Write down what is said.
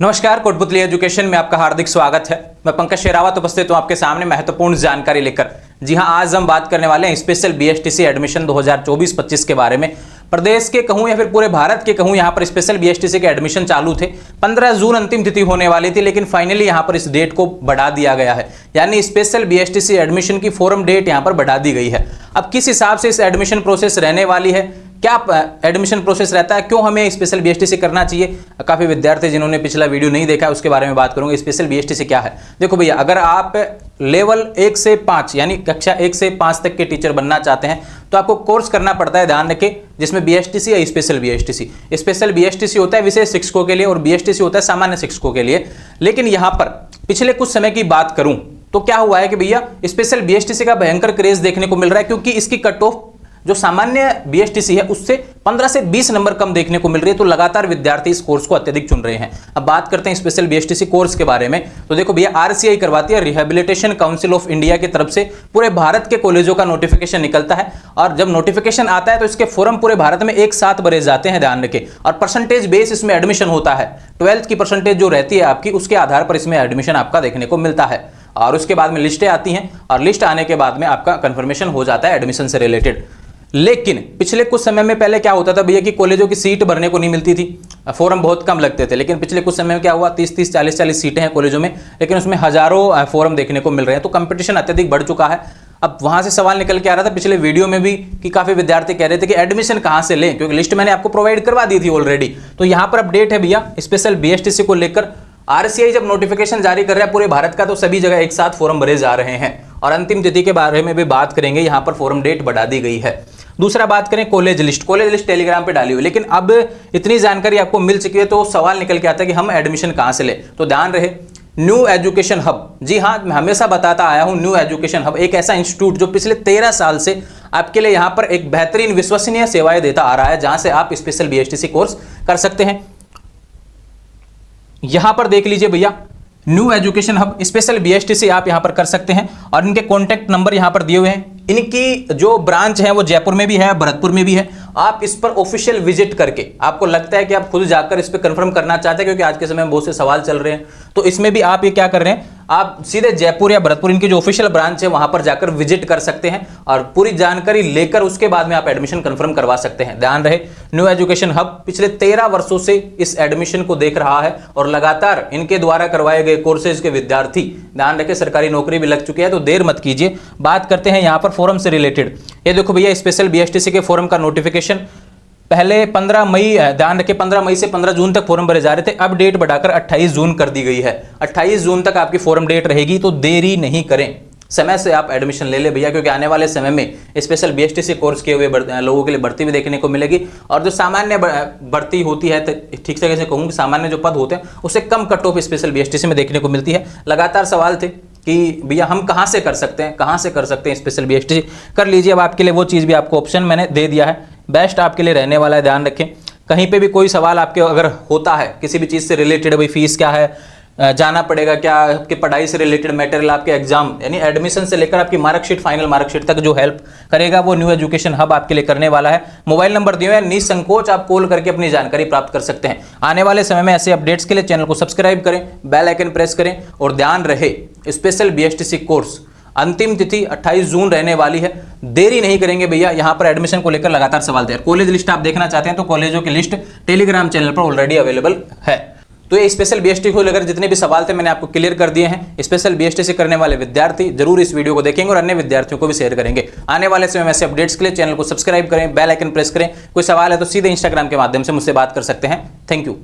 नमस्कार, कोटपुतली एजुकेशन में आपका हार्दिक स्वागत है। मैं पंकज शेरावत उपस्थित हूं आपके सामने महत्वपूर्ण जानकारी लेकर। जी हां, आज हम बात करने वाले हैं स्पेशल बीएसटीसी एडमिशन 2024-25 के बारे में। प्रदेश के कहूं या फिर पूरे भारत के कहूं, यहां पर स्पेशल बीएसटीसी के एडमिशन चालू थे। 15 जून अंतिम तिथि होने वाली थी, लेकिन फाइनली यहां पर इस डेट को बढ़ा दिया गया है। यानी स्पेशल बीएसटीसी एडमिशन की फॉर्म डेट यहां पर बढ़ा दी गई है। अब किस हिसाब से इस एडमिशन प्रोसेस रहने वाली है, क्या एडमिशन प्रोसेस रहता है, क्यों हमें स्पेशल बीएसटीसी करना चाहिए, काफ़ी विद्यार्थी जिन्होंने पिछला वीडियो नहीं देखा है उसके बारे में बात करूंगा। स्पेशल बीएसटीसी क्या है? देखो भैया, अगर आप लेवल 1 से 5 यानी कक्षा 1 से 5 तक के टीचर बनना चाहते हैं तो आपको कोर्स करना पड़ता है, ध्यान रखें, जिसमें बीएसटीसी या स्पेशल बीएसटीसी। स्पेशल बीएसटीसी होता है विशेष शिक्षकों के लिए और बीएसटीसी होता है सामान्य शिक्षकों के लिए। लेकिन यहाँ पर पिछले कुछ समय की बात करूं तो क्या हुआ है कि भैया स्पेशल बीएसटीसी का भयंकर क्रेज देखने को मिल रहा है, क्योंकि इसकी कट ऑफ जो सामान्य बीएसटीसी है उससे 15 से 20 नंबर कम देखने को मिल रही है। तो लगातार विद्यार्थी इस कोर्स को अत्यधिक चुन रहे हैं। अब बात करते हैं स्पेशल बीएसटीसी कोर्स के बारे में। तो देखो भैया, आरसीआई करवाती है, रिहेबिलिटेशन काउंसिल ऑफ इंडिया की तरफ से पूरे भारत के कॉलेजों का नोटिफिकेशन निकलता है। और जब नोटिफिकेशन आता है तो इसके फॉर्म पूरे भारत में एक साथ भरे जाते हैं, ध्यान रखें। और परसेंटेज बेस इसमें एडमिशन होता है। 12th की परसेंटेज जो रहती है आपकी, उसके आधार पर इसमें एडमिशन आपका देखने को मिलता है। और उसके बाद में लिस्टें आती हैं और लिस्ट आने के बाद में आपका कंफर्मेशन हो जाता है एडमिशन से रिलेटेड। लेकिन पिछले कुछ समय में पहले क्या होता था भैया कि कॉलेजों की सीट भरने को नहीं मिलती थी, फॉर्म बहुत कम लगते थे। लेकिन पिछले कुछ समय में क्या हुआ, 30-30, 40-40 सीटें हैं कॉलेजों में, लेकिन उसमें हजारों फॉर्म देखने को मिल रहे हैं। तो कंपटीशन अत्यधिक बढ़ चुका है। अब वहां से सवाल निकल के आ रहा था पिछले वीडियो में भी कि काफी विद्यार्थी कह रहे थे कि एडमिशन कहां से लें, क्योंकि लिस्ट मैंने आपको प्रोवाइड करवा दी थी ऑलरेडी। तो यहां पर अपडेट है भैया, स्पेशल बीएसटीसी को लेकर आरसीआई जब नोटिफिकेशन जारी कर रहा है पूरे भारत का, तो सभी जगह एक साथ फॉर्म भरे जा रहे हैं। और अंतिम तिथि के बारे में भी बात करेंगे, यहां पर फॉर्म डेट बढ़ा दी गई है। दूसरा बात करें कॉलेज लिस्ट टेलीग्राम पे डाली हुई, लेकिन अब इतनी जानकारी आपको मिल चुकी है तो सवाल निकल के आता है कि हम एडमिशन कहां से लें। तो ध्यान रहे, न्यू एजुकेशन हब, जी हां, मैं हमेशा बताता आया हूं, न्यू एजुकेशन हब एक ऐसा इंस्टीट्यूट जो पिछले 13 साल से आपके लिए यहां पर एक बेहतरीन विश्वसनीय सेवाएं देता आ रहा है, जहां से आप स्पेशल बीएसटीसी कोर्स कर सकते हैं। यहां पर देख लीजिए भैया, new education hub special BSTC आप यहां पर कर सकते हैं। और इनके कॉन्टैक्ट नंबर यहां पर दिए हुए हैं। इनकी जो ब्रांच है वो जयपुर में भी है, भरतपुर में भी है। आप इस पर ऑफिशियल विजिट करके, आपको लगता है कि आप खुद जाकर इस पर कंफर्म करना चाहते हैं, क्योंकि आज के समय में बहुत से सवाल चल रहे हैं, तो इसमें भी आप ये क्या कर रहे हैं, आप सीधे जयपुर या भरतपुर इनकी जो ऑफिशियल ब्रांच है वहां पर जाकर विजिट कर सकते हैं और पूरी जानकारी लेकर उसके बाद में आप एडमिशन कंफर्म करवा सकते हैं। ध्यान रहे, न्यू एजुकेशन हब पिछले 13 वर्षों से इस एडमिशन को देख रहा है और लगातार इनके द्वारा करवाए गए कोर्सेज के विद्यार्थी, ध्यान रखें, सरकारी नौकरी भी लग चुकी है। तो देर मत कीजिए। बात करते हैं यहां पर फॉरम से रिलेटेड। ये देखो भैया, स्पेशल बीएसटीसी के फॉरम का नोटिफिकेशन पहले 15 मई, ध्यान रखें, 15 मई से 15 जून तक फॉर्म भरे जा रहे थे। अब डेट बढ़ाकर 28 जून कर दी गई है। 28 जून तक आपकी फॉर्म डेट रहेगी, तो देरी नहीं करें, समय से आप एडमिशन ले ले भैया, क्योंकि आने वाले समय में स्पेशल बीएसटीसी कोर्स किए हुए लोगों के लिए भर्ती भी देखने को मिलेगी। और जो सामान्य भर्ती होती है, ठीक से कैसे कहूँ, सामान्य जो पद होते हैं उससे कम कट ऑफ स्पेशल बीएसटीसी में देखने को मिलती है। लगातार सवाल थे कि भैया हम कहाँ से कर सकते हैं, कहाँ से कर सकते हैं स्पेशल बीएसटीसी, कर लीजिए। अब आपके लिए वो चीज़ भी आपको ऑप्शन मैंने दे दिया है, बेस्ट आपके लिए रहने वाला है। ध्यान रखें, कहीं पे भी कोई सवाल आपके अगर होता है किसी भी चीज़ से रिलेटेड, भाई फीस क्या है, जाना पड़ेगा क्या, आपकी पढ़ाई से रिलेटेड मटेरियल, आपके एग्जाम यानी एडमिशन से लेकर आपकी मार्कशीट, फाइनल मार्कशीट तक जो हेल्प करेगा वो न्यू एजुकेशन हब आपके लिए करने वाला है। मोबाइल नंबर दिए हुए हैं, निसंकोच आप कॉल करके अपनी जानकारी प्राप्त कर सकते हैं। आने वाले समय में ऐसे अपडेट्स के लिए चैनल को सब्सक्राइब करें, बेल आइकन प्रेस करें। और ध्यान रहे, स्पेशल बीएसटीसी कोर्स अंतिम तिथि 28 जून रहने वाली है, देरी नहीं करेंगे भैया। यहां पर एडमिशन को लेकर लगातार सवाल थे। कॉलेज लिस्ट आप देखना चाहते हैं तो कॉलेजों की लिस्ट टेलीग्राम चैनल पर ऑलरेडी अवेलेबल है। तो ये स्पेशल बीएसटी को लेकर जितने भी सवाल थे मैंने आपको क्लियर कर दिए हैं। स्पेशल बीएसटीसी करने वाले विद्यार्थी जरूर इस वीडियो को देखेंगे और अन्य विद्यार्थियों को भी शेयर करेंगे। आने वाले समय में ऐसे अपडेट्स के लिए चैनल को सब्सक्राइब करें, बेल आइकन प्रेस करें। कोई सवाल है तो सीधे इंस्टाग्राम के माध्यम से मुझसे बात कर सकते हैं। Thank you.